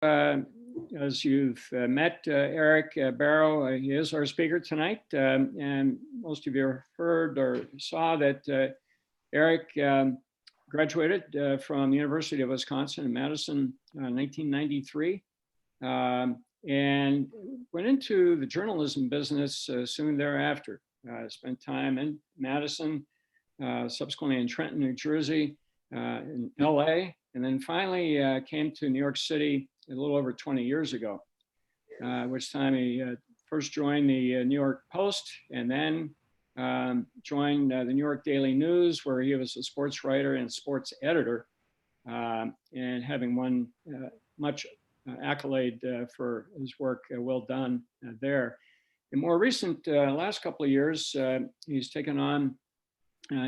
As you've met Eric Barrow, he is our speaker tonight. And most of you heard or saw that Eric graduated from the University of Wisconsin in Madison in 1993 and went into the journalism business soon thereafter. Spent time in Madison, subsequently in Trenton, New Jersey, in LA, and then finally came to New York City a little over 20 years ago, which time he first joined the New York Post and then joined the New York Daily News, where he was a sports writer and sports editor, and having won much accolade for his work well done there. In more recent last couple of years, he's taken on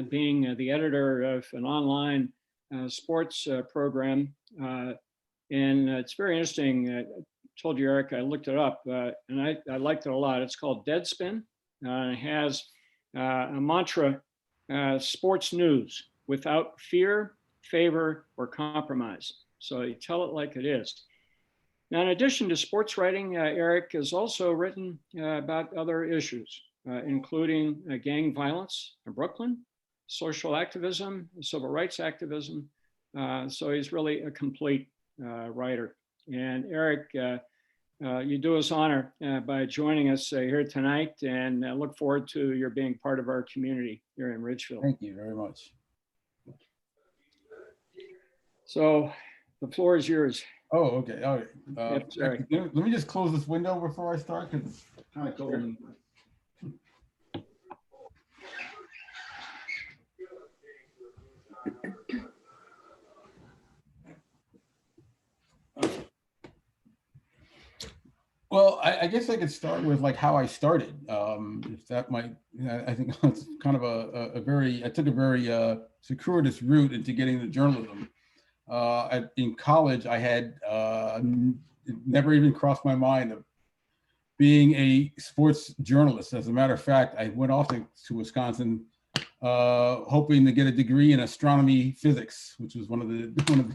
being the editor of an online sports program. And it's very interesting. I told you, Eric, I looked it up and I liked it a lot. It's called Deadspin. It has a mantra, sports news without fear, favor, or compromise. So you tell it like it is. Now, in addition to sports writing, Eric has also written about other issues, including gang violence in Brooklyn, social activism, civil rights activism. So he's really a complete writer. And Eric, you do us honor by joining us here tonight, and look forward to your being part of our community here in Ridgefield. Thank you very much. So the floor is yours. Oh, okay. All right. Yep, sorry. Let me just close this window before I start, because it's kind of cold. Sure. Well, I guess I could start with like how I started. If that might, I think it's kind of I took a very circuitous route into getting into journalism. In college, I had it never even crossed my mind of being a sports journalist. As a matter of fact, I went off to Wisconsin hoping to get a degree in astronomy physics, which was one of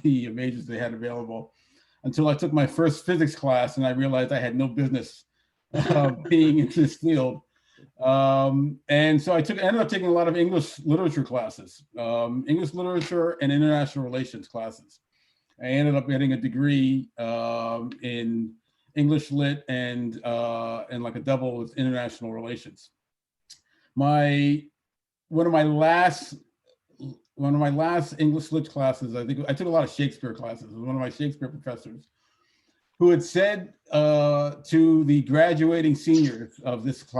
the majors they had available, until I took my first physics class and I realized I had no business being in this field. And so I ended up taking a lot of English literature classes, English literature and international relations classes. I ended up getting a degree in English lit and like a double with international relations. One of my last English lit classes, I think I took a lot of Shakespeare classes. It was one of my Shakespeare professors who had said to the graduating seniors of this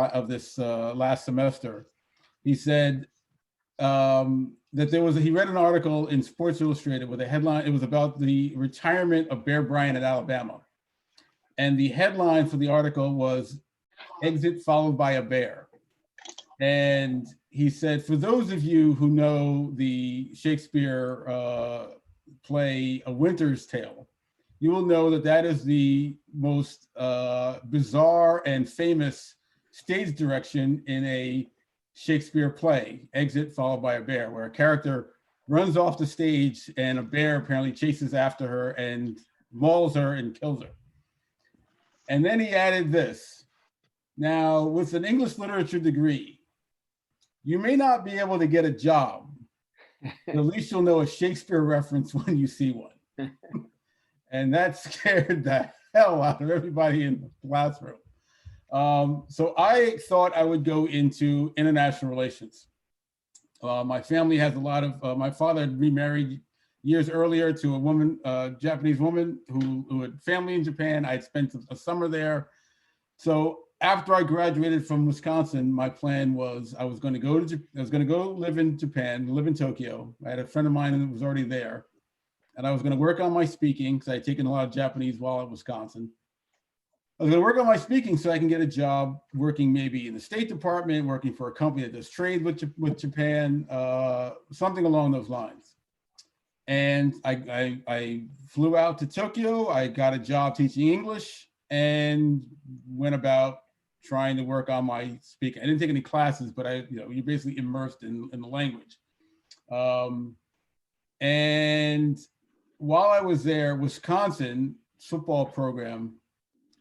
last semester, he said that he read an article in Sports Illustrated with a headline. It was about the retirement of Bear Bryant at Alabama. And the headline for the article was "Exit Followed by a Bear." And he said, for those of you who know the Shakespeare play A Winter's Tale, you will know that that is the most bizarre and famous stage direction in a Shakespeare play, Exit Followed by a Bear, where a character runs off the stage and a bear apparently chases after her and mauls her and kills her. And then he added this: now, with an English literature degree, you may not be able to get a job, but at least you'll know a Shakespeare reference when you see one. And that scared the hell out of everybody in the classroom. So I thought I would go into international relations. My family has a lot of, my father had remarried years earlier to a woman, Japanese woman who had family in Japan. I had spent a summer there. So after I graduated from Wisconsin, my plan was I was going to go live in Japan, live in Tokyo. I had a friend of mine who was already there, and I was going to work on my speaking because I had taken a lot of Japanese while in Wisconsin. I was going to work on my speaking so I can get a job working maybe in the State Department, working for a company that does trade with Japan, something along those lines. And I flew out to Tokyo. I got a job teaching English and went about trying to work on my speaking. I didn't take any classes, but you're basically immersed in the language. And while I was there, Wisconsin football program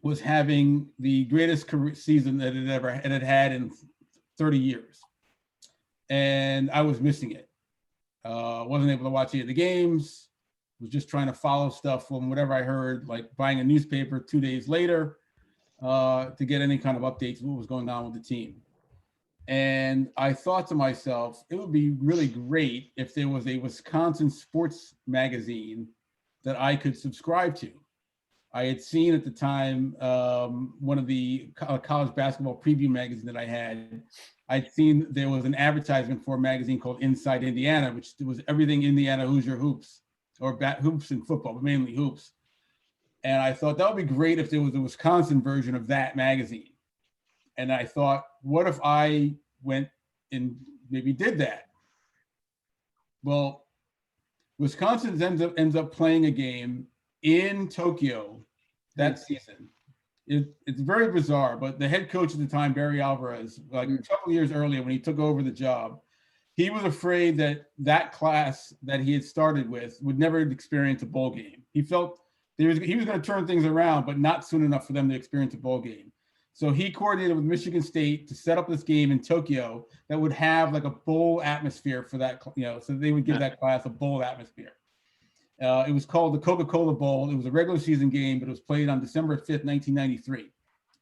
was having the greatest career season that it had had in 30 years. And I was missing it. Wasn't able to watch any of the games. Was just trying to follow stuff from whatever I heard, like buying a newspaper 2 days later to get any kind of updates of what was going on with the team. And I thought to myself, it would be really great if there was a Wisconsin sports magazine that I could subscribe to. I had seen at the time one of the college basketball preview magazine that I had. I'd seen there was an advertisement for a magazine called Inside Indiana, which was everything Indiana Hoosier hoops, or hoops and football, but mainly hoops. And I thought that would be great if there was a Wisconsin version of that magazine. And I thought, what if I went and maybe did that? Well, Wisconsin ends up playing a game in Tokyo that season. It's very bizarre, but the head coach at the time, Barry Alvarez, like a couple of years earlier when he took over the job, he was afraid that class that he had started with would never experience a bowl game. He felt he was going to turn things around, but not soon enough for them to experience a bowl game. So he coordinated with Michigan State to set up this game in Tokyo that would have like a bowl atmosphere for that, so they would give that class a bowl atmosphere. It was called the Coca-Cola Bowl. It was a regular season game, but it was played on December 5th, 1993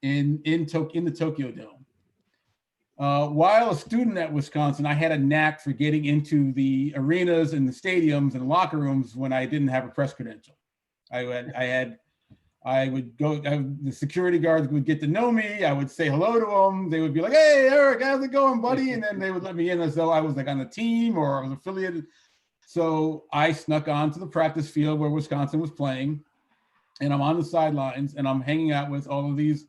in the Tokyo Dome. While a student at Wisconsin, I had a knack for getting into the arenas and the stadiums and locker rooms when I didn't have a press credential. I would go, the security guards would get to know me. I would say hello to them. They would be like, "Hey, Eric, how's it going, buddy?" And then they would let me in as though I was like on the team or I was affiliated. So I snuck onto the practice field where Wisconsin was playing, and I'm on the sidelines and I'm hanging out with all of these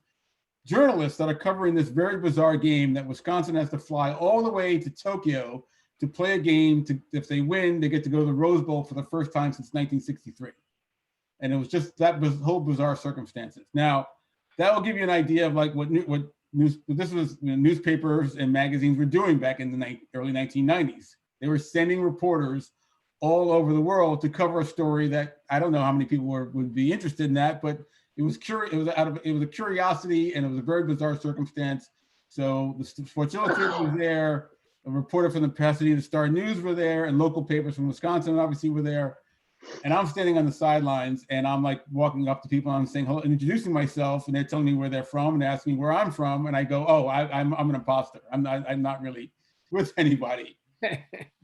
journalists that are covering this very bizarre game that Wisconsin has to fly all the way to Tokyo to play a game. If they win, they get to go to the Rose Bowl for the first time since 1963. And it was just that whole bizarre circumstances. Now, that will give you an idea of like newspapers and magazines were doing back in the early 1990s. They were sending reporters all over the world to cover a story that I don't know how many people would be interested in that, but it was a curiosity and it was a very bizarre circumstance. So the Sports Illustrated was there, a reporter from the Pasadena Star News were there, and local papers from Wisconsin obviously were there. And I'm standing on the sidelines and I'm like walking up to people and I'm saying hello and introducing myself, and they're telling me where they're from and asking me where I'm from. And I go, "Oh, I'm an imposter. I'm not really with anybody."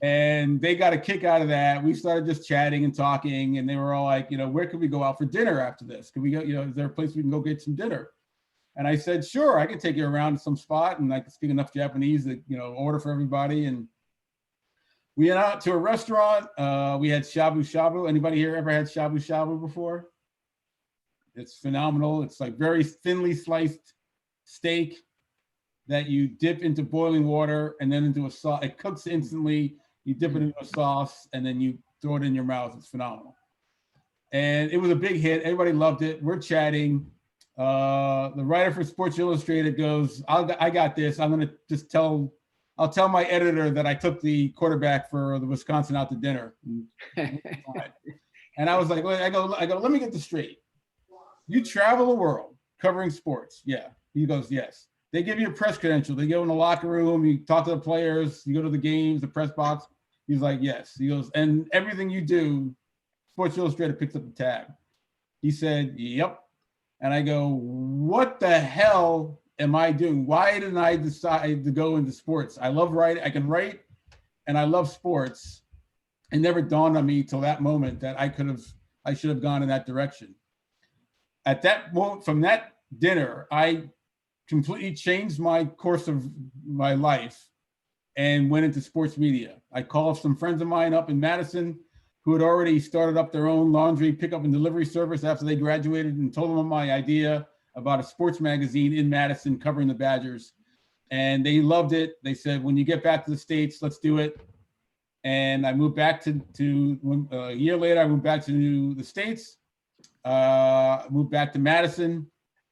And they got a kick out of that. We started just chatting and talking, and they were all like, "Where could we go out for dinner after this? Could we go, is there a place we can go get some dinner?" And I said, "Sure, I can take you around to some spot and I can speak enough Japanese that, order for everybody." And we went out to a restaurant. We had shabu shabu. Anybody here ever had shabu shabu before? It's phenomenal. It's like very thinly sliced steak that you dip into boiling water and then into a sauce. It cooks instantly. You dip it into a sauce and then you throw it in your mouth. It's phenomenal. And it was a big hit. Everybody loved it. We're chatting. The writer for Sports Illustrated goes, I got this. I'm going to just I'll tell my editor that I took the quarterback for the Wisconsin out to dinner. And I was like, I go, let me get this straight. You travel the world covering sports. Yeah. He goes, yes. They give you a press credential. They go in the locker room. You talk to the players. You go to the games, the press box. He's like, yes. He goes, and everything you do, Sports Illustrated picks up the tab. He said, yep. And I go, what the hell am I doing? Why didn't I decide to go into sports? I love writing. I can write and I love sports. It never dawned on me till that moment that I should have gone in that direction. At that moment, from that dinner, I completely changed my course of my life and went into sports media. I called some friends of mine up in Madison who had already started up their own laundry pickup and delivery service after they graduated, and told them my idea about a sports magazine in Madison covering the Badgers. And they loved it. They said, when you get back to the States, let's do it. And I moved back to a year later, I moved back to the States, moved back to Madison.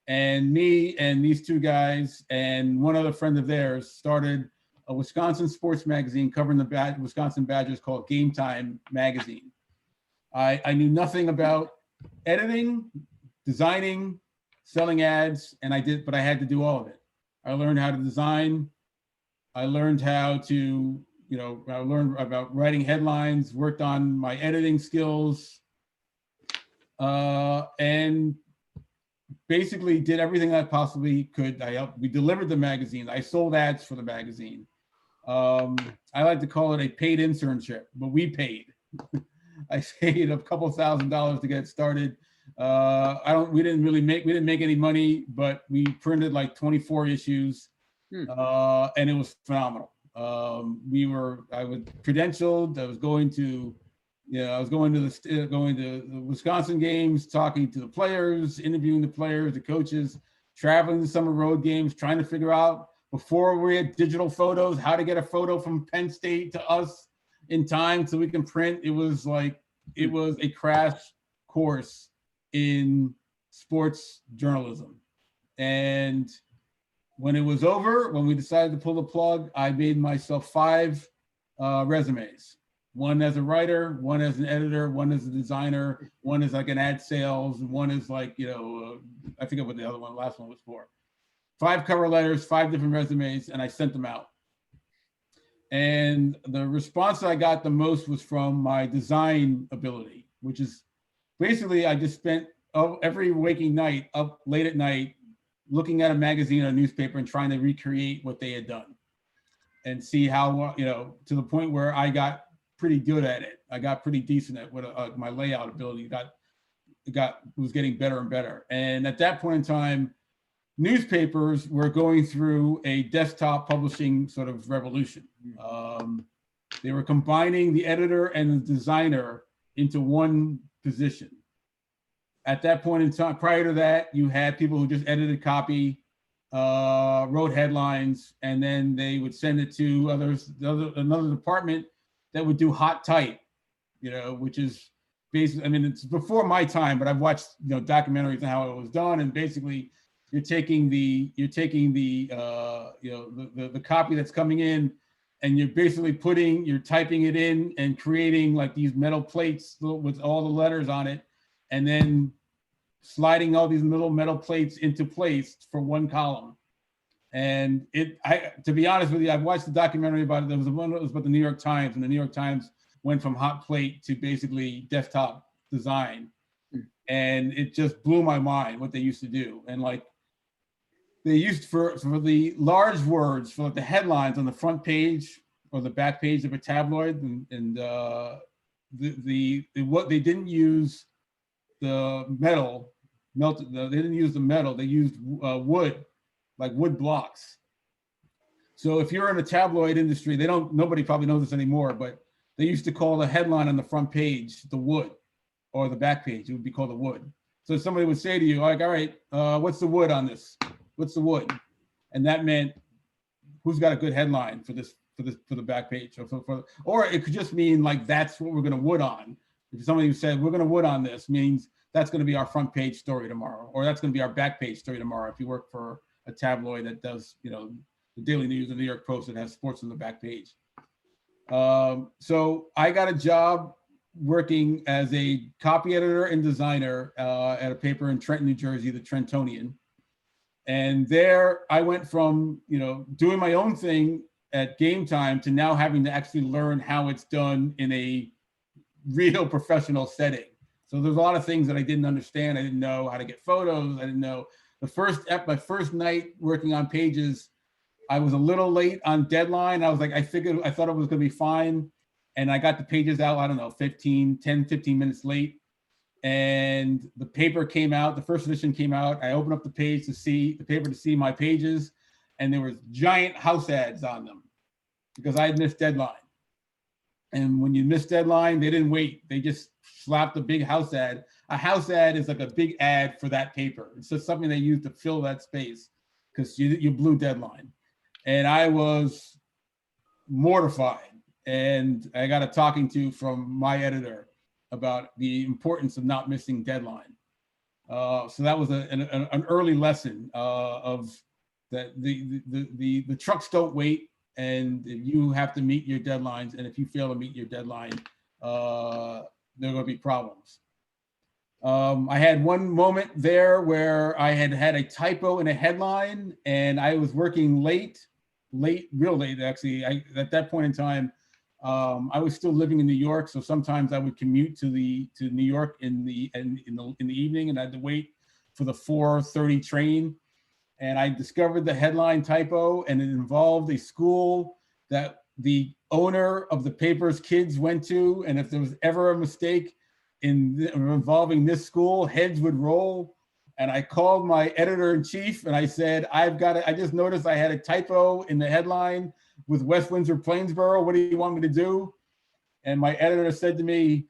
And me and these two guys and one other friend of theirs started a Wisconsin sports magazine covering the Wisconsin Badgers called Game Time Magazine. I knew nothing about editing, designing, selling ads, and but I had to do all of it. I learned how to design. I learned how to, I learned about writing headlines, worked on my editing skills, and basically did everything I possibly could. We delivered the magazine. I sold ads for the magazine. I like to call it a paid internship, but we paid. I paid a couple $1,000s to get started. We didn't make any money, but we printed like 24 issues, and it was phenomenal. I was credentialed. I was going to the Wisconsin games, talking to the players, interviewing the players, the coaches, traveling to summer road games, trying to figure out, before we had digital photos, how to get a photo from Penn State to us in time so we can print. It was a crash course in sports journalism. And when it was over, when we decided to pull the plug, I made myself 5 resumes. One as a writer, one as an editor, one as a designer, one as like an ad sales, one is like, I forget what the last one was for. 5 cover letters, 5 different resumes, and I sent them out. And the response I got the most was from my design ability, which is basically I just spent every waking night up late at night looking at a magazine or a newspaper and trying to recreate what they had done and see how, to the point where I got pretty good at it. I got pretty decent at what my layout ability was getting better and better. And at that point in time, newspapers were going through a desktop publishing sort of revolution. They were combining the editor and the designer into one position. At that point in time, prior to that, you had people who just edited copy, wrote headlines, and then they would send it to another department that would do hot type, which is basically, I mean, it's before my time, but I've watched, documentaries on how it was done. And basically you're taking the copy that's coming in, and you're typing it in and creating like these metal plates with all the letters on it, and then sliding all these little metal plates into place for one column. And to be honest with you, I've watched the documentary about it. There was one that was about the New York Times, and the New York Times went from hot plate to basically desktop design. And it just blew my mind what they used to do. And like, they used for the large words, for the headlines on the front page or the back page of a tabloid, and what they didn't use the metal, they didn't use the metal, they used wood, like wood blocks. So if you're in a tabloid industry, nobody probably knows this anymore, but they used to call the headline on the front page the wood, or the back page, it would be called the wood. So somebody would say to you, like, all right, what's the wood on this? What's the wood? And that meant, who's got a good headline for the back page? Or it could just mean like, that's what we're gonna wood on. If somebody said, we're gonna wood on this, means that's gonna be our front page story tomorrow, or that's gonna be our back page story tomorrow if you work for a tabloid that does, the Daily News, the New York Post, that has sports on the back page. So I got a job working as a copy editor and designer at a paper in Trenton, New Jersey, the Trentonian. And there I went from, doing my own thing at game time to now having to actually learn how it's done in a real professional setting. So there's a lot of things that I didn't understand. I didn't know how to get photos. I didn't know my first night working on pages, I was a little late on deadline. I was like, I thought it was gonna be fine. And I got the pages out, I don't know, 10, 15 minutes late. And the paper came out, the first edition came out. I opened up the paper to see my pages, and there was giant house ads on them because I had missed deadline. And when you miss deadline, they didn't wait. They just slapped a big house ad. A house ad is like a big ad for that paper. It's just something they use to fill that space because you blew deadline. And I was mortified. And I got a talking to from my editor about the importance of not missing deadline. So that was an early lesson of that the trucks don't wait, and you have to meet your deadlines. And if you fail to meet your deadline, there are going to be problems. I had one moment there where I had a typo in a headline, and I was working real late actually. At that point in time, I was still living in New York, so sometimes I would commute to New York in the evening, and I had to wait for the 4:30 train. And I discovered the headline typo, and it involved a school that the owner of the paper's kids went to, and if there was ever a mistake involving this school, heads would roll. And I called my editor-in-chief and I said, I just noticed I had a typo in the headline with West Windsor Plainsboro. What do you want me to do? And my editor said to me,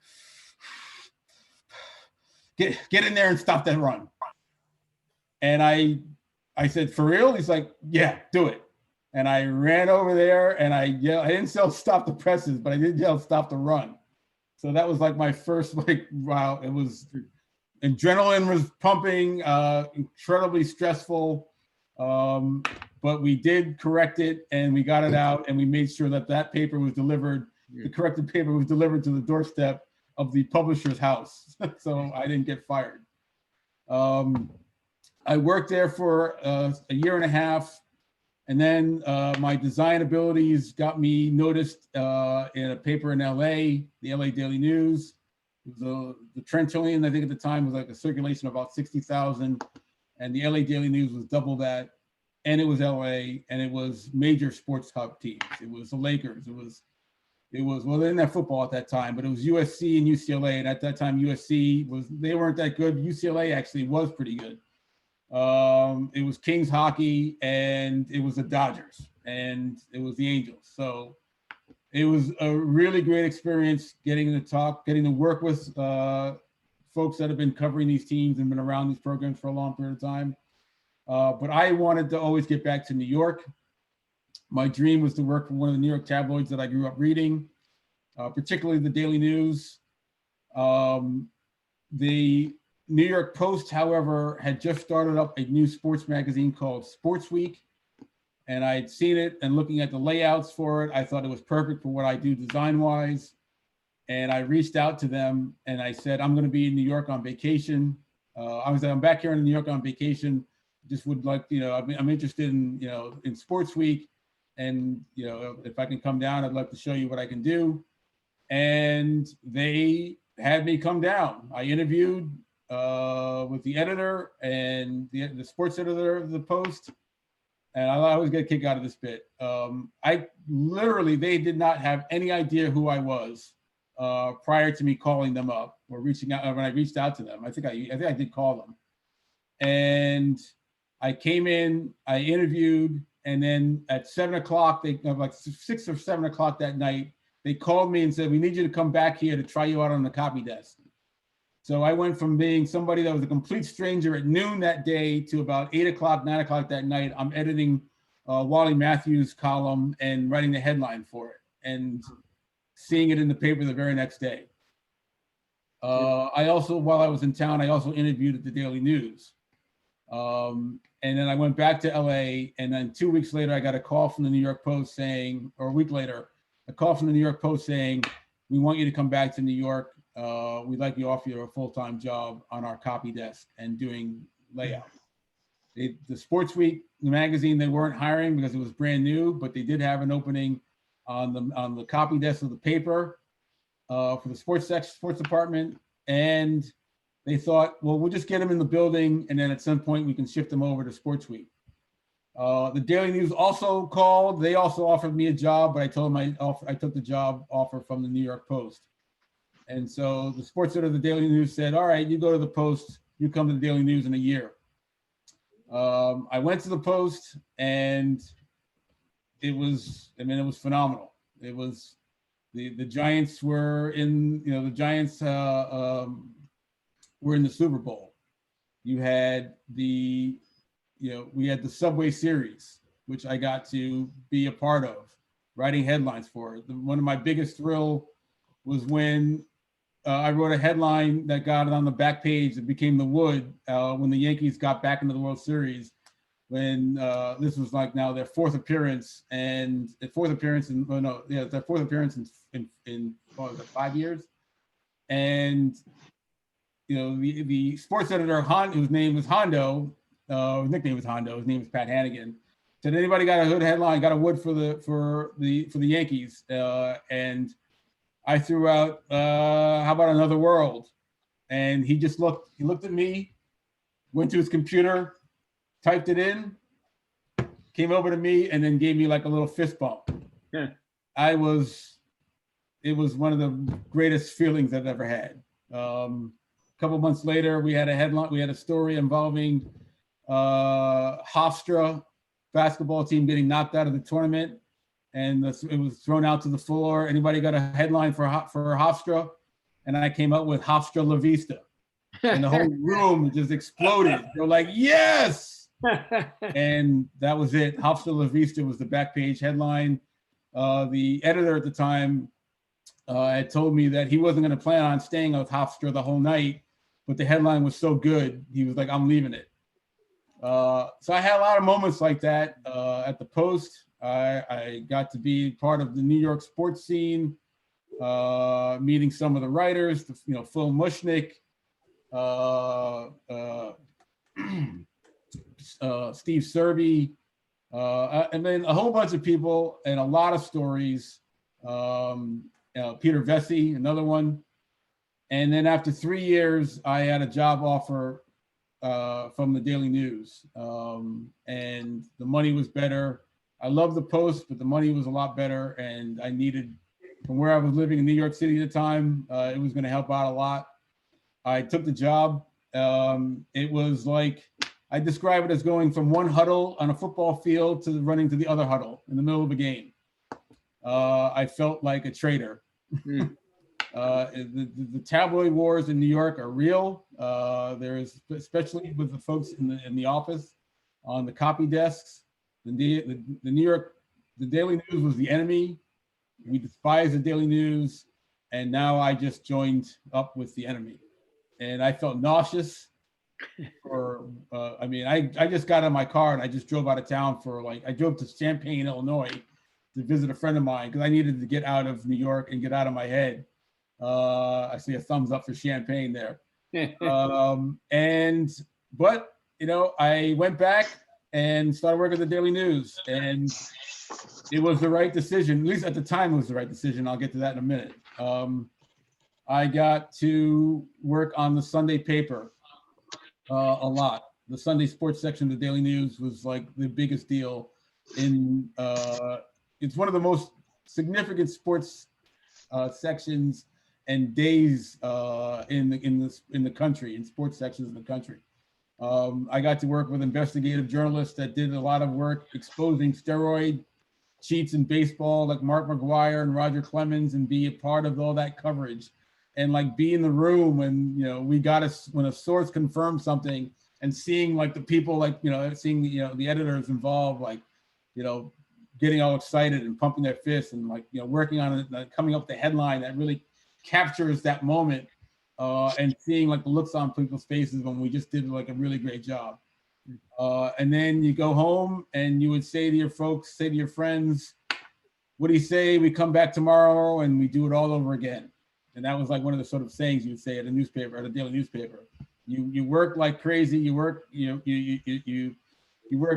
get in there and stop that run. And I said, for real? He's like, yeah, do it. And I ran over there and I yelled, I didn't yell stop the presses, but I did yell stop the run. So that was like my first, wow, it was, adrenaline was pumping, incredibly stressful. But we did correct it and we got it out and we made sure that paper was delivered, the corrected paper was delivered to the doorstep of the publisher's house. So I didn't get fired. I worked there for a year and a half. And then my design abilities got me noticed in a paper in LA, the LA Daily News. The Trentonian, I think at the time, was like a circulation of about 60,000. And the LA Daily News was double that. And it was LA, and it was major sports hub teams. It was the Lakers. It was, well, they didn't have football at that time, but it was USC and UCLA. And at that time, they weren't that good. UCLA actually was pretty good. It was Kings hockey, and it was the Dodgers, and it was the Angels. So it was a really great experience getting to work with folks that have been covering these teams and been around these programs for a long period of time. But I wanted to always get back to New York. My dream was to work for one of the New York tabloids that I grew up reading, particularly the Daily News. The New York Post, however, had just started up a new sports magazine called Sports Week. And I had seen it and looking at the layouts for it, I thought it was perfect for what I do design-wise. And I reached out to them and I said, I'm going to be in New York on vacation. I'm back here in New York on vacation. Just would like, I'm interested in, in Sports Week. And, if I can come down, I'd love to show you what I can do. And they had me come down. I interviewed with the editor and the sports editor of the Post. And I always get a kick out of this bit. They did not have any idea who I was prior to me calling them up or reaching out. When I reached out to them, I think I did call them. And I came in, I interviewed, and then at 7 o'clock, like 6 or 7 o'clock that night, they called me and said, we need you to come back here to try you out on the copy desk. So I went from being somebody that was a complete stranger at noon that day to about 8 o'clock, 9 o'clock that night. I'm editing Wally Matthews' column and writing the headline for it and seeing it in the paper the very next day. I also, while I was in town, I also interviewed at the Daily News. And then I went back to LA, and then 2 weeks later, I got a call from the New York Post saying, or a week later, a call from the New York Post saying, we want you to come back to New York. We'd like to offer you a full-time job on our copy desk and doing layout. The Sports Week magazine, they weren't hiring because it was brand new, but they did have an opening on the copy desk of the paper for the sports department. And they thought, well, we'll just get them in the building, and then at some point we can shift them over to Sports Week. The Daily News also called. They also offered me a job, but I told them I took the job offer from the New York Post. And so the sports editor of the Daily News said, all right, you go to the Post, you come to the Daily News in a year. I went to the Post, and it was phenomenal. It was, the Giants were in, were in the Super Bowl. You had we had the Subway Series, which I got to be a part of, writing headlines for. One of my biggest thrill was when I wrote a headline that got it on the back page. It became the Wood when the Yankees got back into the World Series. When this was like now their fourth appearance in their fourth appearance in what was it, 5 years, and the sports editor, whose name was Hondo, his nickname was Hondo, his name was Pat Hannigan, said, anybody got a good headline, got a wood for the Yankees? And I threw out, how about Another World? And he looked at me, went to his computer, typed it in, came over to me, and then gave me like a little fist bump. Yeah. It was one of the greatest feelings I've ever had. A couple months later, we had a story involving Hofstra basketball team getting knocked out of the tournament, and it was thrown out to the floor. Anybody got a headline for Hofstra? And I came up with Hofstra La Vista, and the whole room just exploded. They were like, yes! And that was it. Hofstra La Vista was the back page headline. The editor at the time had told me that he wasn't going to plan on staying with Hofstra the whole night, but the headline was so good, he was like, I'm leaving it. So I had a lot of moments like that at the Post. I got to be part of the New York sports scene, meeting some of the writers, Phil Mushnick, Steve Serby, and then a whole bunch of people and a lot of stories. Peter Vesey, another one. And then after 3 years, I had a job offer from the Daily News, and the money was better. I loved the Post, but the money was a lot better, and I needed, from where I was living in New York City at the time, it was going to help out a lot. I took the job. It was like, I describe it as going from one huddle on a football field to running to the other huddle in the middle of a game. I felt like a traitor. The tabloid wars in New York are real. There is, especially with the folks in the office, on the copy desks. The Daily News was the enemy. We despise the Daily News, and now I just joined up with the enemy, and I felt nauseous. I just got in my car and I just drove out of town I drove to Champaign, Illinois, to visit a friend of mine because I needed to get out of New York and get out of my head. I see a thumbs up for Champaign there. I went back and started working at the Daily News, and it was the right decision. At least at the time, it was the right decision. I'll get to that in a minute. I got to work on the Sunday paper a lot. The Sunday sports section of the Daily News was like the biggest deal it's one of the most significant sports sections and days in the country, in sports sections in the country. I got to work with investigative journalists that did a lot of work exposing steroid cheats in baseball, like Mark McGuire and Roger Clemens, and be a part of all that coverage, and like be in the room when when a source confirmed something, and seeing like the people seeing the editors involved, getting all excited and pumping their fists and working on it, coming up with the headline that really captures that moment, and seeing like the looks on people's faces when we just did like a really great job. And then you go home and you would say to your folks, say to your friends, what do you say we come back tomorrow and we do it all over again? And that was like one of the sort of sayings you would say at a newspaper, at a daily newspaper. You work like crazy. You work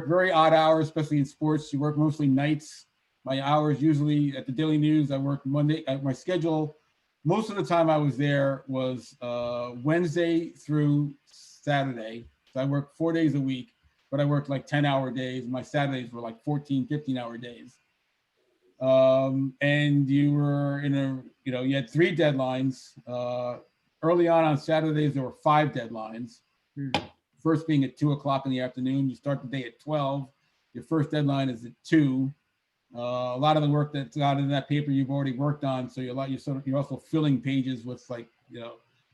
very odd hours, especially in sports. You work mostly nights. My hours usually at the Daily News, I work Monday. My schedule, most of the time I was there was Wednesday through Saturday. So I worked 4 days a week, but I worked like 10-hour days. My Saturdays were like 14, 15-hour days. And you were you had 3 deadlines. Early on Saturdays, there were 5 deadlines. First being at 2:00 in the afternoon. You start the day at 12. Your first deadline is at 2. A lot of the work that's out in that paper you've already worked on, so you're also filling pages with what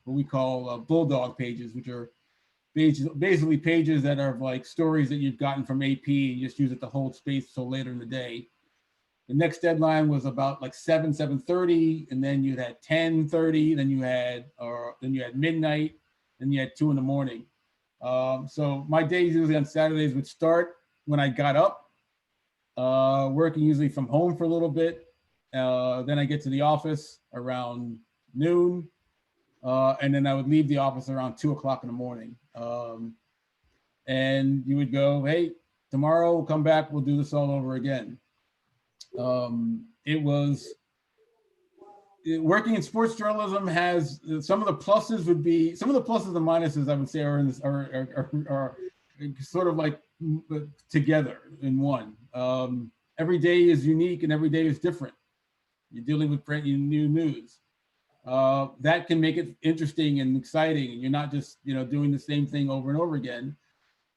we call bulldog pages, which are basically pages that are like stories that you've gotten from AP and you just use it to hold space till later in the day. The next deadline was about like 7:30, and then you had 10:30, then you had midnight, then you had 2 a.m. So my days usually on Saturdays would start when I got up, working usually from home for a little bit. Then I get to the office around noon. And then I would leave the office around 2 o'clock in the morning. And you would go, hey, tomorrow we'll come back, we'll do this all over again. It was, working in sports journalism has some of the pluses and minuses, I would say, are sort of like together in one. Every day is unique and every day is different. You're dealing with brand new news. That can make it interesting and exciting, and you're not just doing the same thing over and over again.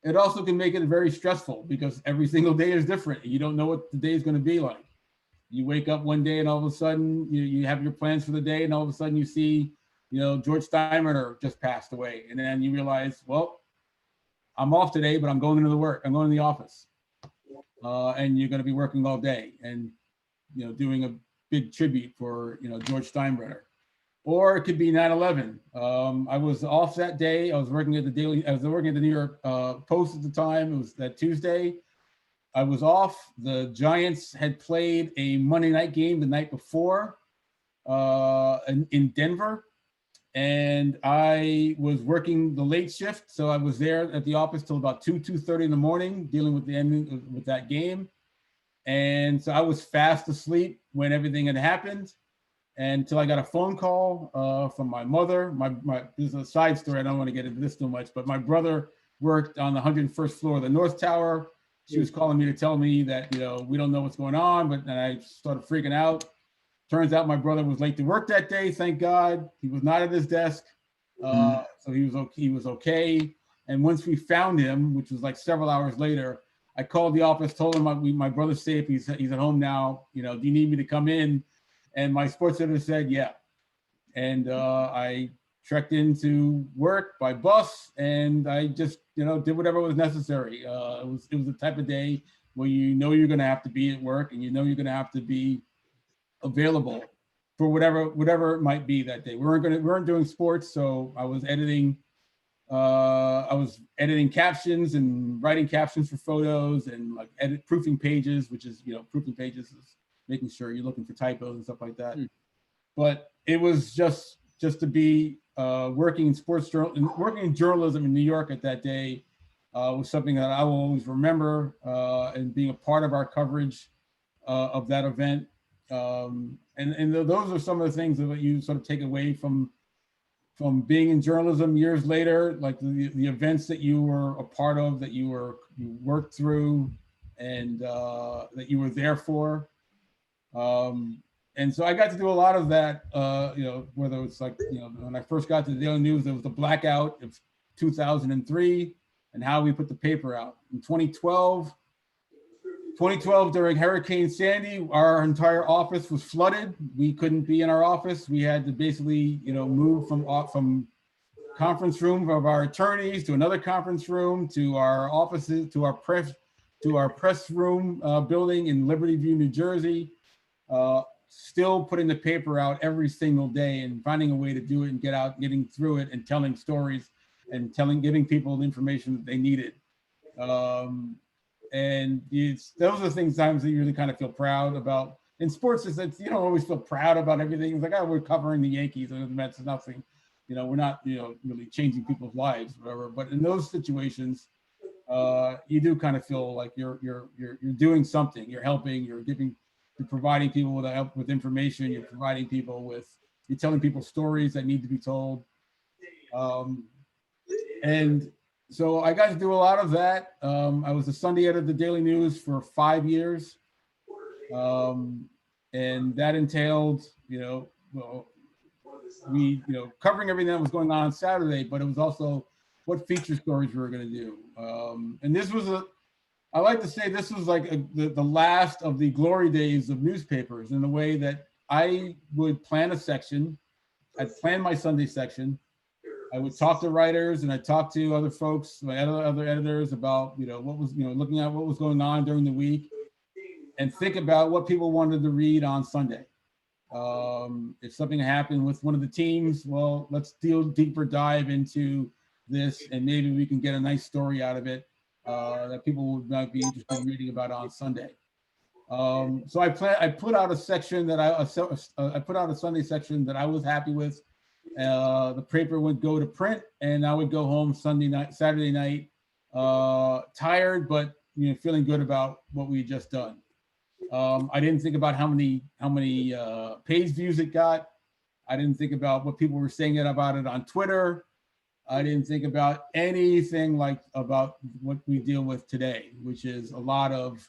It also can make it very stressful because every single day is different. And you don't know what the day is going to be like. You wake up one day and all of a sudden you have your plans for the day, and all of a sudden you see, George Steinbrenner just passed away, and then you realize, well, I'm off today, but I'm going into work. I'm going to the office, and you're going to be working all day, and doing a big tribute for George Steinbrenner. Or it could be 9/11. I was off that day. I was working at the New York Post at the time. It was that Tuesday. I was off. The Giants had played a Monday night game the night before in Denver, and I was working the late shift, so I was there at the office till about 2:30 in the morning, dealing with the ending with that game. And so I was fast asleep when everything had happened, until I got a phone call from my mother. This is a side story. I don't want to get into this too much, but my brother worked on the 101st floor of the North Tower. She was calling me to tell me that, we don't know what's going on, but then I started freaking out. Turns out my brother was late to work that day. Thank God. He was not at his desk. So he was okay. And once we found him, which was like several hours later, I called the office, told him my brother's safe. He's at home now. Do you need me to come in? And my sports editor said, yeah. And I trekked into work by bus, and I just, did whatever was necessary. It was the type of day where you're going to have to be at work, and you're going to have to be available for whatever it might be that day. We weren't doing sports, so I was editing. I was editing captions and writing captions for photos, and like proofing pages, which is proofing pages is making sure you're looking for typos and stuff like that. But it was just to be working in journalism in New York at that day was something that I will always remember, and being a part of our coverage of that event. And those are some of the things that you sort of take away from being in journalism years later, like the events that you were a part of, that you worked through, and that you were there for. And so I got to do a lot of that, whether it's like, when I first got to the Daily News, there was the blackout of 2003 and how we put the paper out. In 2012, during Hurricane Sandy, our entire office was flooded. We couldn't be in our office. We had to basically, move from conference room of our attorneys to another conference room, to our offices, to our press room building in Liberty View, New Jersey. Still putting the paper out every single day and finding a way to do it and getting through it and telling stories and giving people the information that they needed. And those are the things times that you really kind of feel proud about. In sports, is that you don't always feel proud about everything. It's like, oh, we're covering the Yankees and the Mets, nothing. We're not, really changing people's lives, whatever. But in those situations, you do kind of feel like you're doing something. You're helping. You're providing people with information. You're telling people stories that need to be told. And so I got to do a lot of that. I was a Sunday editor of the Daily News for 5 years. And that entailed, covering everything that was going on Saturday, but it was also what feature stories we were going to do. And this was I like to say this was like the last of the glory days of newspapers, in the way that I would plan a section. I'd plan my Sunday section. I would talk to writers, and I'd talk to other folks, my other editors, about, what was, looking at what was going on during the week, and think about what people wanted to read on Sunday. If something happened with one of the teams, well, let's deeper dive into this, and maybe we can get a nice story out of it that people would be interested in reading about on Sunday. So I put out a section that I put out a Sunday section that I was happy with. The paper would go to print, and I would go home Saturday night, tired, but feeling good about what we had just done. I didn't think about how many page views it got. I didn't think about what people were saying about it on Twitter. I didn't think about anything about what we deal with today, which is a lot of,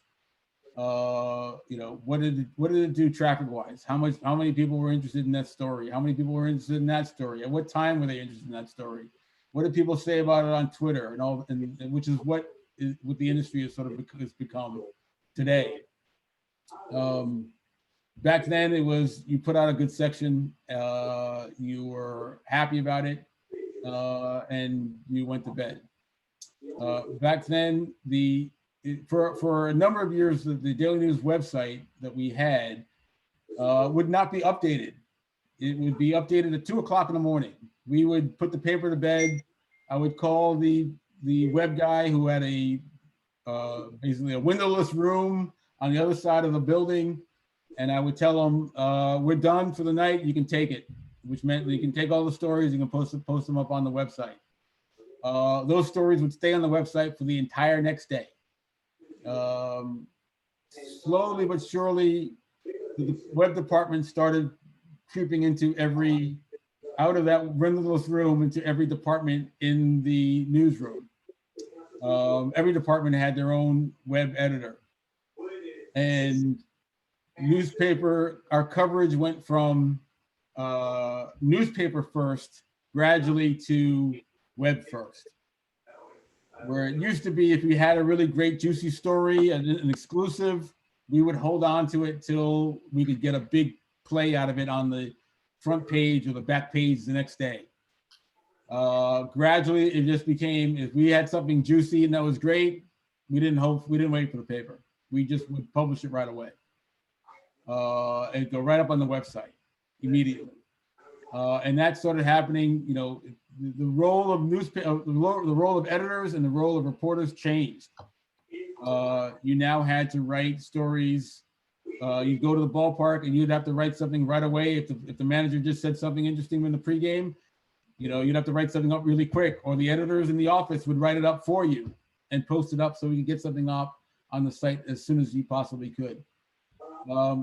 what did it do traffic wise? How many people were interested in that story? How many people were interested in that story? At what time were they interested in that story? What did people say about it on Twitter and all? And which is what the industry has become today. Back then, it was you put out a good section, you were happy about it, and you went to bed. Back then, for a number of years, the Daily News website that we had would not be updated. It would be updated at 2 o'clock in the morning. We would put the paper to bed. I would call the web guy who had basically a windowless room on the other side of the building, and I would tell him, "We're done for the night. You can take it," which meant that you can take all the stories. You can post them up on the website. Those stories would stay on the website for the entire next day. Slowly but surely, the web department started creeping out of that windowless room into every department in the newsroom. Every department had their own web editor. And our coverage went from newspaper first, gradually to web first. Where it used to be, if we had a really great juicy story, an exclusive, we would hold on to it till we could get a big play out of it on the front page or the back page the next day. Gradually, it just became, if we had something juicy and that was great, we didn't wait for the paper. We just would publish it right away. And go right up on the website immediately. And that started happening, the role of the role of editors and the role of reporters changed. You now had to write stories. You go to the ballpark and you'd have to write something right away. If the manager just said something interesting in the pregame, you'd have to write something up really quick, or the editors in the office would write it up for you and post it up so we could get something up on the site as soon as you possibly could.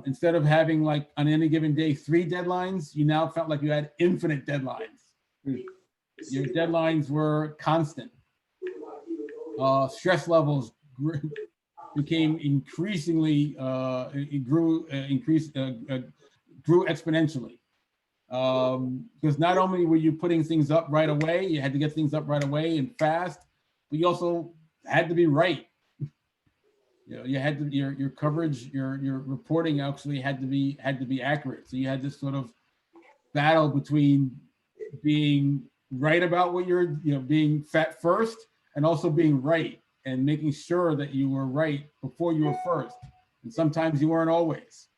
Instead of having, like, on any given day 3 deadlines, you now felt like you had infinite deadlines. Your deadlines were constant. Stress levels became increasingly grew exponentially. Because not only were you putting things up right away, you had to get things up right away and fast, but you also had to be right. You had to, your coverage, your reporting actually had to be accurate. So you had this sort of battle between being right about what you're, being fat first, and also being right and making sure that you were right before you were first. And sometimes you weren't always.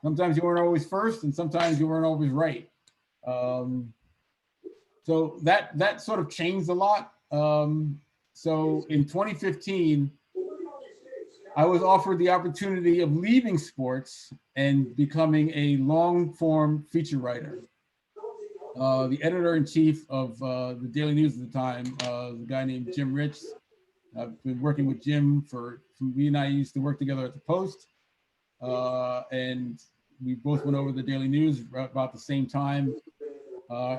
Sometimes you weren't always first, and sometimes you weren't always right. So that sort of changed a lot. So in 2015, I was offered the opportunity of leaving sports and becoming a long-form feature writer. The editor-in-chief of the Daily News at the time, a guy named Jim Rich. I've been working with Jim we and I used to work together at the Post. And we both went over the Daily News about the same time.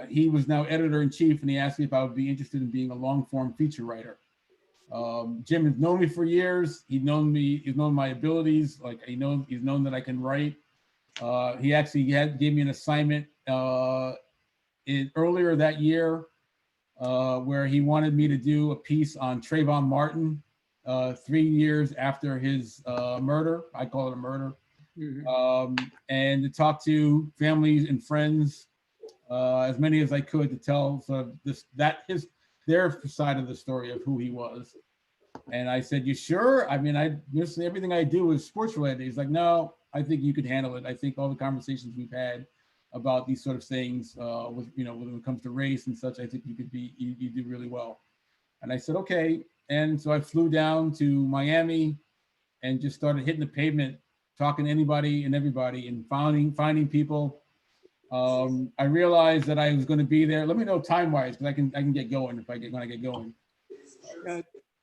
He was now editor-in-chief, and he asked me if I would be interested in being a long-form feature writer. Jim has known me for years. He's known my abilities. Like, he's known that I can write. He actually gave me an assignment earlier that year where he wanted me to do a piece on Trayvon Martin 3 years after his murder. I call it a murder. Mm-hmm. And to talk to families and friends, as many as I could, to tell sort of their side of the story of who he was. And I said, "You sure? I mean, everything I do is sports related." He's like, "No, I think you could handle it. I think all the conversations we've had about these sort of things, when it comes to race and such, I think you do really well." And I said, "Okay." And so I flew down to Miami and just started hitting the pavement, talking to anybody and everybody, and finding people. I realized that I was going to be there. Let me know time wise, because I can get going if when I get going.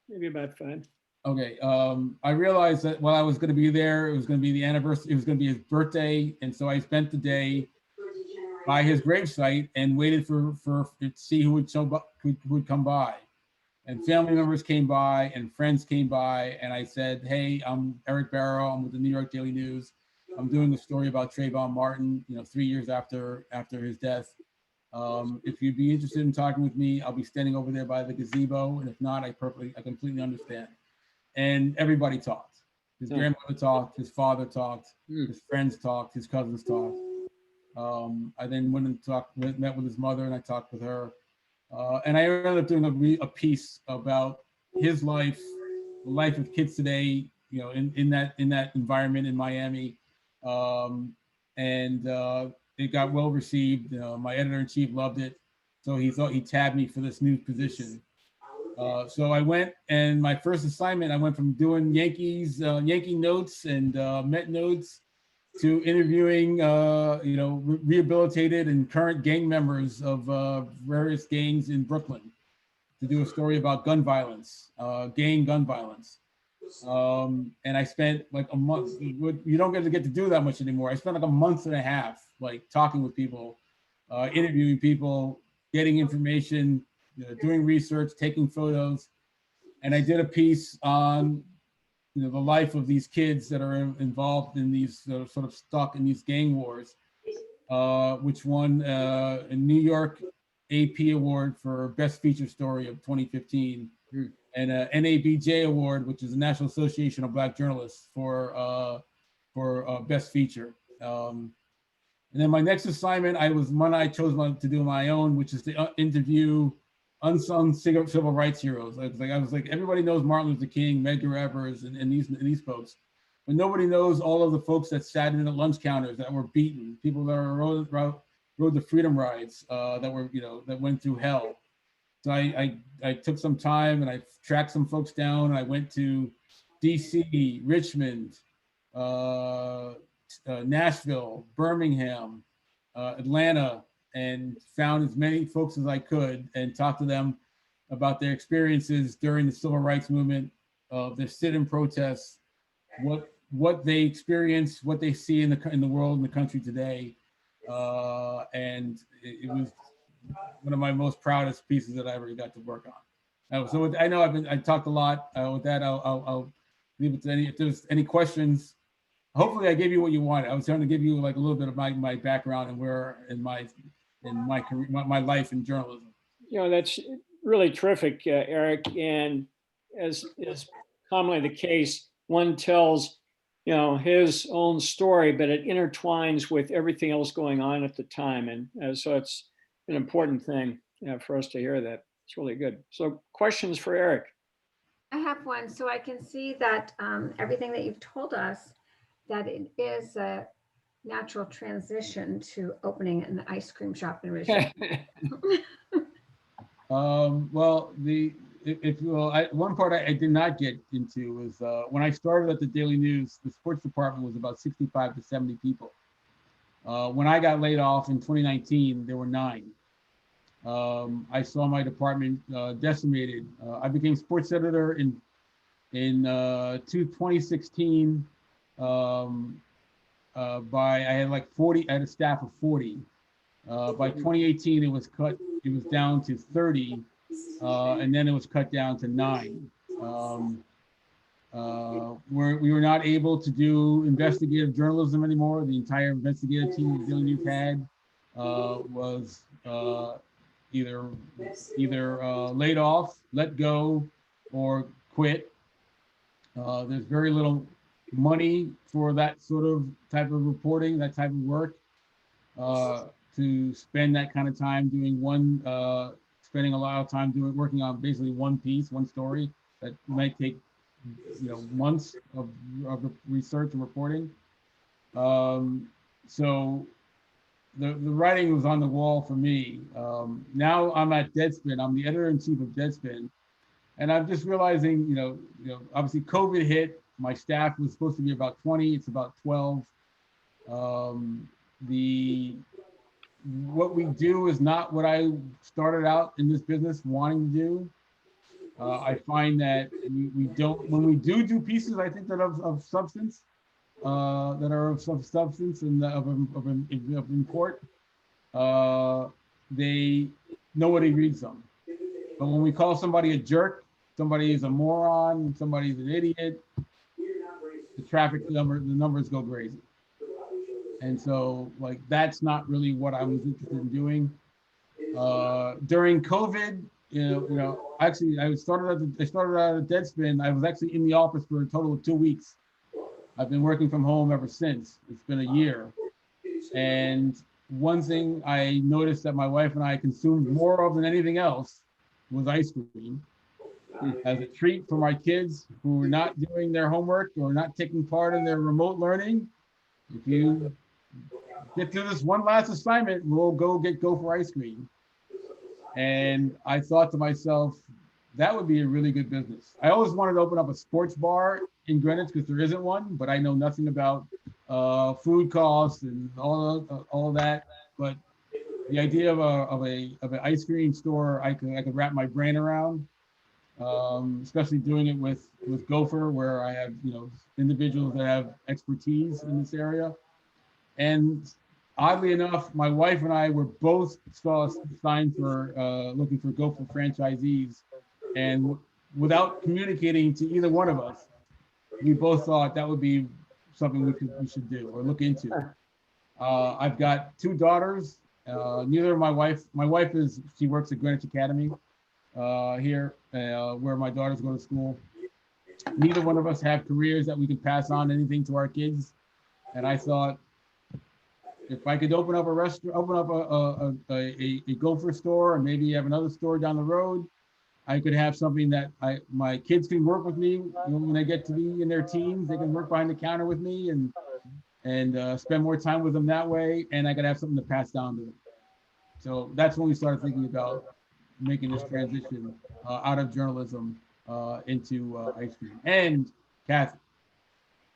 Maybe about 5. Okay. I realized that while I was going to be there, it was going to be the anniversary. It was going to be his birthday, and so I spent the day by his gravesite and waited for to see who would who would come by. And family members came by and friends came by, and I said, "Hey, I'm Eric Barrow. I'm with the New York Daily News. I'm doing a story about Trayvon Martin. 3 years after his death. If you'd be interested in talking with me, I'll be standing over there by the gazebo. And if not, I completely understand." And everybody talked. His grandmother talked. His father talked. His friends talked. His cousins talked. I then went and met with his mother, and I talked with her. And I ended up doing a piece about his life, the life of kids today, in that environment in Miami, and it got well received. My editor-in-chief loved it, so he thought he tabbed me for this new position. So I went, and my first assignment, I went from doing Yankee notes and Met notes to interviewing, rehabilitated and current gang members of various gangs in Brooklyn to do a story about gun violence, gang gun violence. And I spent like a month. You don't get to do that much anymore. I spent like a month and a half, like talking with people, interviewing people, getting information, doing research, taking photos. And I did a piece on the life of these kids that are involved in these sort of stuck in these gang wars, which won a New York AP award for best feature story of 2015, and a NABJ award, which is the National Association of Black Journalists, for best feature. And then my next assignment, I chose to do my own, which is to interview unsung civil rights heroes. I was like, everybody knows Martin Luther King, Medgar Evers, and these folks, but nobody knows all of the folks that sat in at lunch counters that were beaten, people that rode the freedom rides, that went through hell. So I took some time and I tracked some folks down. And I went to DC, Richmond, Nashville, Birmingham, Atlanta, and found as many folks as I could and talked to them about their experiences during the civil rights movement, their sit-in protests, what they experience, what they see in the world, in the country today. And it was one of my most proudest pieces that I ever got to work on. So I know I talked a lot. With that, I'll leave it to if there's any questions. Hopefully I gave you what you wanted. I was trying to give you like a little bit of my background and where in my career, my life in journalism. That's really terrific, Eric. And as is commonly the case, one tells, his own story, but it intertwines with everything else going on at the time. And so it's an important thing for us to hear that. It's really good. So questions for Eric? I have one. So I can see that everything that you've told us, that it is a natural transition to opening an ice cream shop in Ridgefield. Well, one part I did not get into was when I started at the Daily News, the sports department was about 65 to 70 people. When I got laid off in 2019, there were 9. I saw my department decimated. I became sports editor in 2016. I had like 40. I had a staff of 40. By 2018, it was down to 30, and then it was cut down to 9. We were not able to do investigative journalism anymore. The entire investigative team that Daily News had was either laid off, let go, or quit. There's very little money for that sort of type of reporting, that type of work. To spend that kind of time doing spending a lot of time working on basically one piece, one story that might take months of research and reporting. So the writing was on the wall for me. Now I'm at Deadspin. I'm the editor-in-chief of Deadspin, and I'm just realizing, obviously COVID hit. My staff was supposed to be about 20. It's about 12. what we do is not what I started out in this business wanting to do. I find that we don't, when we do pieces, I think that of substance, that are of some substance and of import, nobody reads them. But when we call somebody a jerk, somebody is a moron, somebody's an idiot, the numbers go crazy. And so, like, that's not really what I was interested in doing. During COVID, actually, I started out at Deadspin. I was actually in the office for a total of 2 weeks. I've been working from home ever since. It's been a year. And one thing I noticed that my wife and I consumed more of than anything else was ice cream as a treat for my kids who were not doing their homework or not taking part in their remote learning. If you get through this one last assignment, we'll go for ice cream. And I thought to myself, that would be a really good business. I always wanted to open up a sports bar in Greenwich because there isn't one, but I know nothing about food costs and all of that. But the idea of an ice cream store, I could wrap my brain around, especially doing it with Gopher, where I have individuals that have expertise in this area. And oddly enough, my wife and I were both saw a sign for looking for Gopher franchisees, and without communicating to either one of us, we both thought that would be something we should do or look into. I've got 2 daughters. Neither of my wife she works at Greenwich Academy here, where my daughters go to school. Neither one of us have careers that we can pass on anything to our kids. And I thought, if I could open up a restaurant, open up a Gopher store, and maybe have another store down the road, I could have something that my kids can work with me when they get to be in their teens. They can work behind the counter with me and spend more time with them that way. And I could have something to pass down to them. So that's when we started thinking about making this transition out of journalism into ice cream. And Kathy,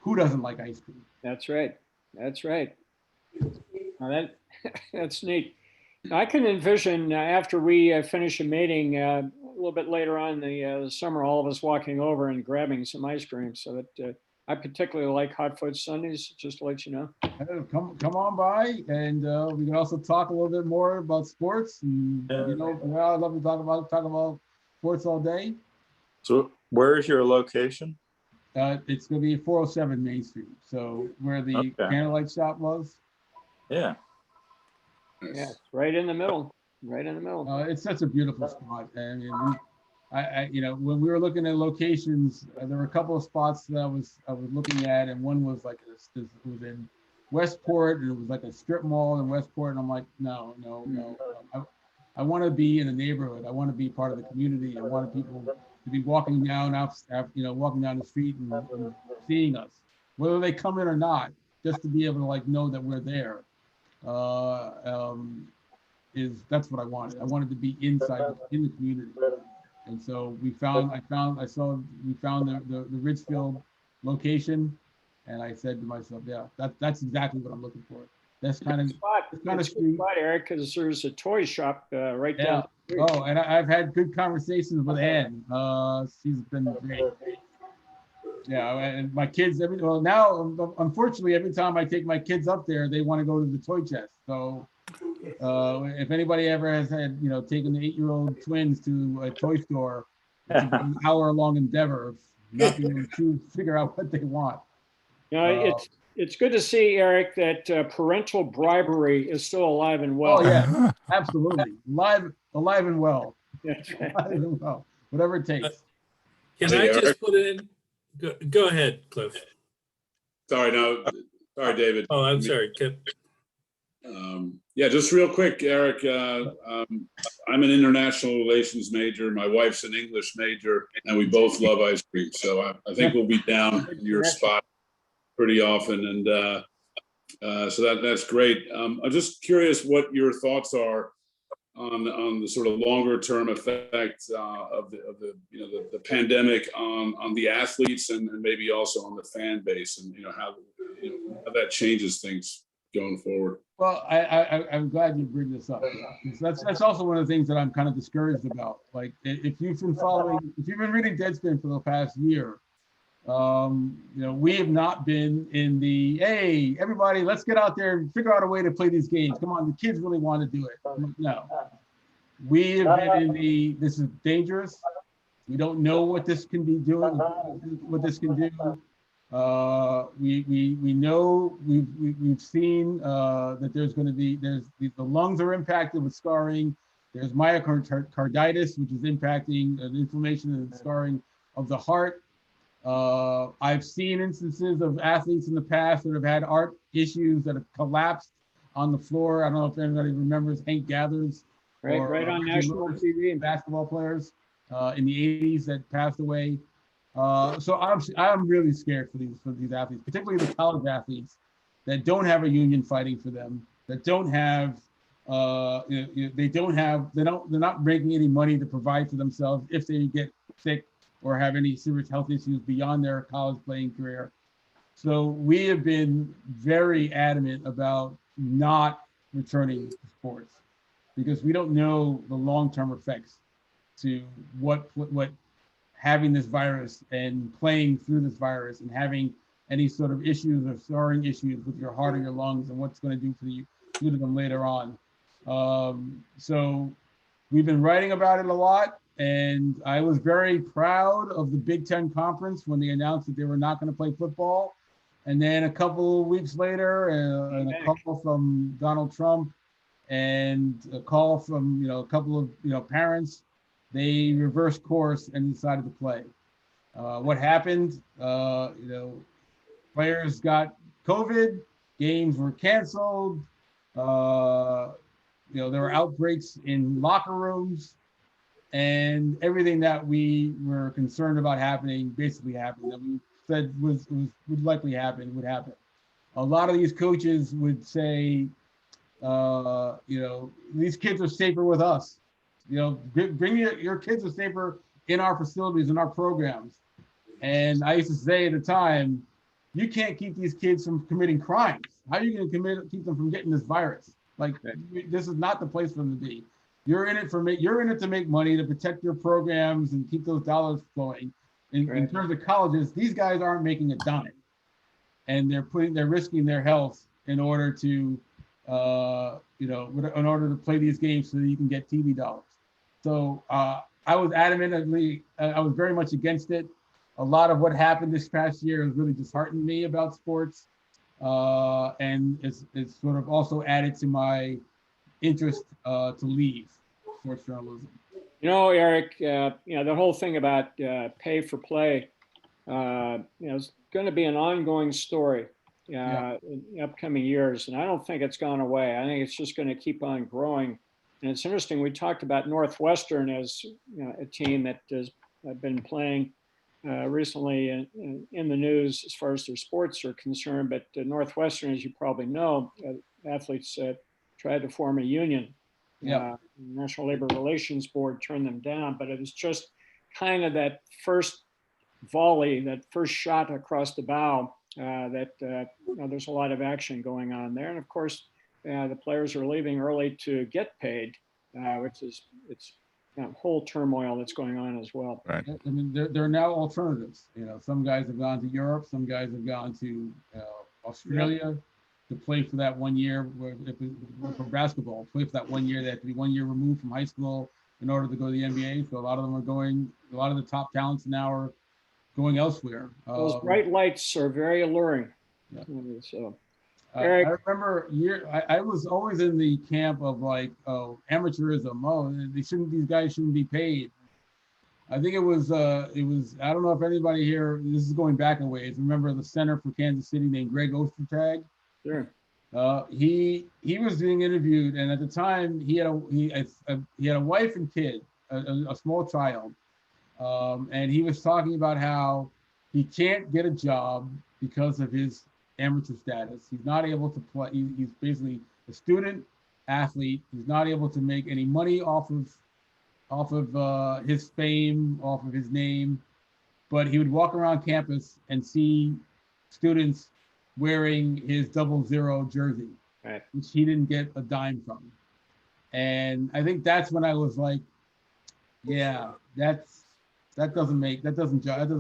who doesn't like ice cream? That's right. That's right. Now that's neat. I can envision after we finish a meeting a little bit later on in the summer, all of us walking over and grabbing some ice cream. So that I particularly like hot fudge sundaes, just to let you know. Come on by, and we can also talk a little bit more about sports. And I love to talk about sports all day. So where is your location? It's going to be 407 Main Street, so where the candlelight shop was. Yeah. Yeah, right in the middle. Right in the middle. It's such a beautiful spot. I mean, when we were looking at locations, there were a couple of spots that I was looking at, and one was like it was in Westport, and it was like a strip mall in Westport, and I'm like, no. I want to be in a neighborhood. I want to be part of the community. I want people to be walking down walking down the street and seeing us, whether they come in or not, just to be able to know that we're there. That's what I wanted. I wanted to be inside in the community, and so we found the Ridgefield location, and I said to myself, yeah, that's exactly what I'm looking for. That's kind of spot, Eric, because there's a toy shop right down. Oh, and I've had good conversations with Ann. She's been great. Yeah, and my kids. Now, unfortunately, every time I take my kids up there, they want to go to the toy chest. So, if anybody ever has had, taken the 8-year-old twins to a toy store, it's an hour-long endeavor of not being able to figure out what they want. It's good to see, Eric, that parental bribery is still alive and well. Oh yeah, absolutely, alive and well. That's right. Alive and well, whatever it takes. Can I just put in? Go ahead, Cliff. Sorry, David. Oh, I'm sorry, Kip. Yeah, just real quick, Eric. I'm an international relations major. My wife's an English major, and we both love ice cream. So I think we'll be down in your spot pretty often, and so that's great. I'm just curious what your thoughts are on the sort of longer term effect of the pandemic on the athletes and maybe also on the fan base, and how that changes things going forward. Well, I'm glad you bring this up. That's also one of the things that I'm kind of discouraged about. Like, if you've been reading Deadspin for the past year, we have not been in the, hey, everybody, let's get out there and figure out a way to play these games. Come on, the kids really want to do it. No, we have been in the, this is dangerous. We don't know what this can be doing, what this can do. We know, we've seen that there's going to be, the lungs are impacted with scarring. There's myocarditis, which is impacting the inflammation and scarring of the heart. I've seen instances of athletes in the past that have had art issues that have collapsed on the floor. I don't know if anybody remembers Hank Gathers. Right on national TV. Basketball players in the 80s that passed away. So I'm really scared for these athletes, particularly the college athletes that don't have a union fighting for them, that don't have they're not making any money to provide for themselves if they get sick or have any serious health issues beyond their college playing career. So we have been very adamant about not returning to sports because we don't know the long-term effects to what having this virus and playing through this virus and having any sort of issues or scarring issues with your heart or your lungs and what's going to do to them later on. So we've been writing about it a lot, and I was very proud of the Big Ten Conference when they announced that they were not going to play football. And then a couple of weeks later, and a call from Donald Trump and a call from a couple of parents, they reversed course and decided to play. What happened? Players got COVID, games were canceled. There were outbreaks in locker rooms, and everything that we were concerned about happening basically happened. That we said would likely happen would happen. A lot of these coaches would say, these kids are safer with us. Bring your kids are safer in our facilities, in our programs. And I used to say at the time, you can't keep these kids from committing crimes. How are you going to keep them from getting this virus? Like, this is not the place for them to be. You're in it to make money, to protect your programs and keep those dollars flowing. In terms of colleges, these guys aren't making a dime, and they're risking their health in order to in order to play these games so that you can get TV dollars. So I was I was very much against it. A lot of what happened this past year has really disheartened me about sports, and it's sort of also added to my interest to leave sports journalism. Eric, the whole thing about pay for play, is going to be an ongoing story in the upcoming years. And I don't think it's gone away. I think it's just going to keep on growing. And it's interesting. We talked about Northwestern as a team that has been playing recently in the news as far as their sports are concerned. But Northwestern, as you probably know, athletes tried to form a union. National Labor Relations Board turned them down, but it was just kind of that first volley, that first shot across the bow that there's a lot of action going on there. And of course, the players are leaving early to get paid, which is whole turmoil that's going on as well. Right. I mean, there are now alternatives. Some guys have gone to Europe, some guys have gone to Australia. To play for that 1 year, for basketball, play for that 1 year, they have to be 1 year removed from high school in order to go to the NBA. So a lot of them are going, a lot of the top talents now are going elsewhere. Those bright lights are very alluring. Yeah. So, Eric, I remember I was always in the camp of like, amateurism. These guys shouldn't be paid. I think it was, I don't know if anybody here, this is going back a ways, remember the center for Kansas City named Greg Ostertag? Sure. He was being interviewed, and at the time he had a wife and kid, a small child, and he was talking about how he can't get a job because of his amateur status. He's not able to play. He's basically a student athlete. He's not able to make any money off of his fame, off of his name. But he would walk around campus and see students wearing his 00 jersey, Right. which he didn't get a dime from. And I think that's when I was like, yeah, that doesn't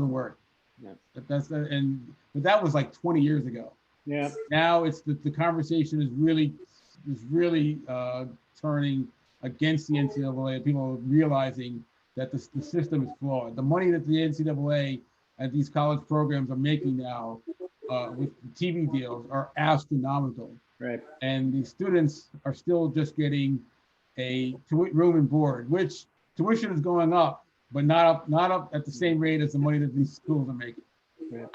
work. Yeah. But that was like 20 years ago. Yeah. Now it's the conversation is really turning against the NCAA. People are realizing that the system is flawed. The money that the NCAA and these college programs are making now with TV deals are astronomical. Right. And the students are still just getting a room and board, which tuition is going up, but not up at the same rate as the money that these schools are making. Right.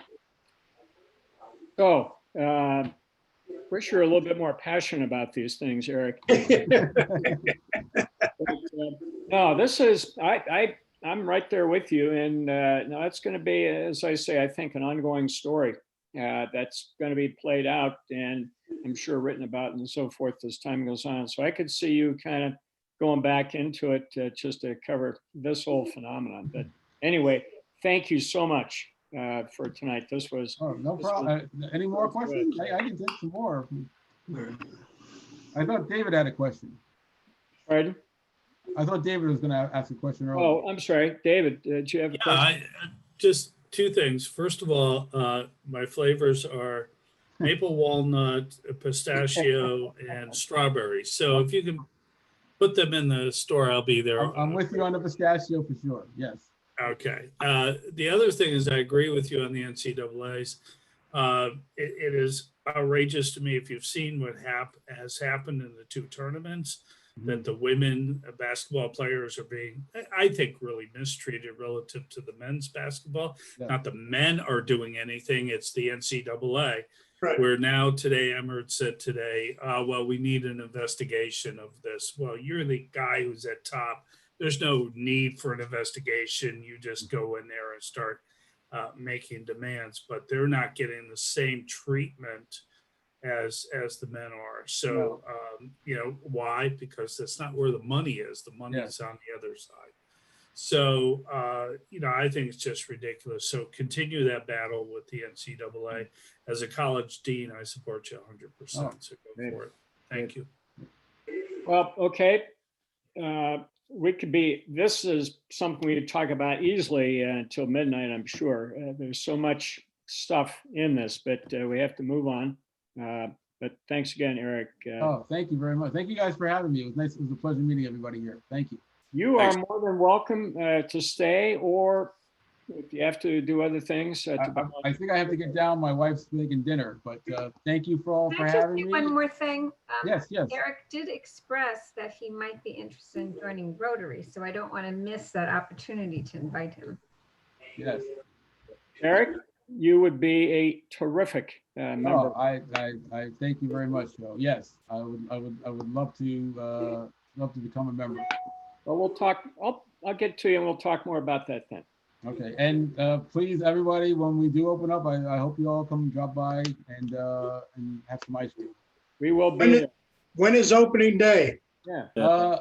So, wish you're a little bit more passionate about these things, Eric. No, this is, I'm right there with you. And no, it's going to be, as I say, I think an ongoing story that's going to be played out and I'm sure written about and so forth as time goes on. So I could see you kind of going back into it just to cover this whole phenomenon. But anyway, thank you so much for tonight. This was No problem. Any more questions? I can take some more. I thought David had a question. pardon? I thought David was going to ask a question earlier. Oh, I'm sorry, David. Did you have a question? Just two things. First of all, my flavors are maple walnut, pistachio, and strawberry. So if you can put them in the store, I'll be there. I'm with you on the pistachio for sure. Yes. Okay. The other thing is I agree with you on the NCAAs. It is outrageous to me if you've seen what has happened in the two tournaments, that the women basketball players are being, I think, really mistreated relative to the men's basketball. Yeah. Not the men are doing anything. It's the NCAA. Right. Where now today, Emmert said today, well, we need an investigation of this. Well, you're the guy who's at top. There's no need for an investigation. You just go in there and start making demands, but they're not getting the same treatment as the men are. So, why? Because that's not where the money is. The money is on the other side. So, I think it's just ridiculous. So continue that battle with the NCAA. As a college dean, I support you 100%. So go for it. Thank you. Well, okay. This is something we could talk about easily until midnight, I'm sure. There's so much stuff in this, but we have to move on. But thanks again, Eric. Thank you very much. Thank you guys for having me. It was nice. It was a pleasure meeting everybody here. Thank you. You are more than welcome to stay, or if you have to do other things. I think I have to get down. My wife's making dinner, but thank you for Can I having just me. say one more thing? Yes. Eric did express that he might be interested in joining Rotary, so I don't want to miss that opportunity to invite him. Yes. Eric, you would be a terrific member. I thank you very much, Joe. Yes, I would love to become a member. Well, we'll talk. I'll get to you and we'll talk more about that then. Okay, and please, everybody, when we do open up, I hope you all come drop by and have some ice cream. We will be there. When is opening day? Yeah. I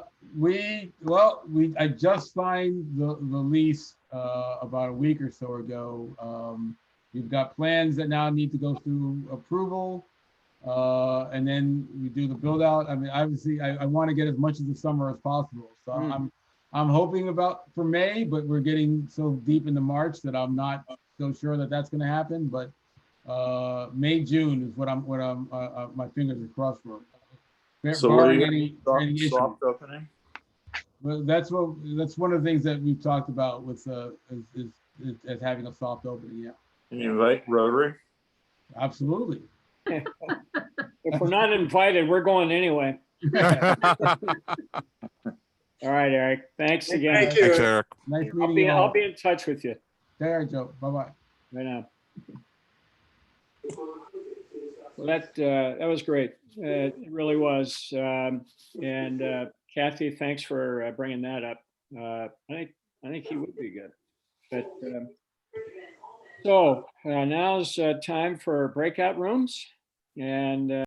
just signed the lease about a week or so ago. We've got plans that now need to go through approval, and then we do the build out. I mean, obviously, I want to get as much of the summer as possible. So I'm hoping for May, but we're getting so deep into March that I'm not so sure that that's going to happen. But May, June is what I'm my fingers are crossed for. So Barring what any issue. soft opening? Well, that's one of the things that we've talked about with is having a soft opening. Yeah. Can you invite Rotary? Absolutely. If we're not invited, we're going anyway. All right, Eric. Thanks again. Thank you. Thanks, Eric. Nice meeting you I'll all. be in touch with you. All right, Joe. Bye-bye. Right now. Well, that was great. It really was. And Kathy, thanks for bringing that up. I think he would be good. But so now's time for breakout rooms. And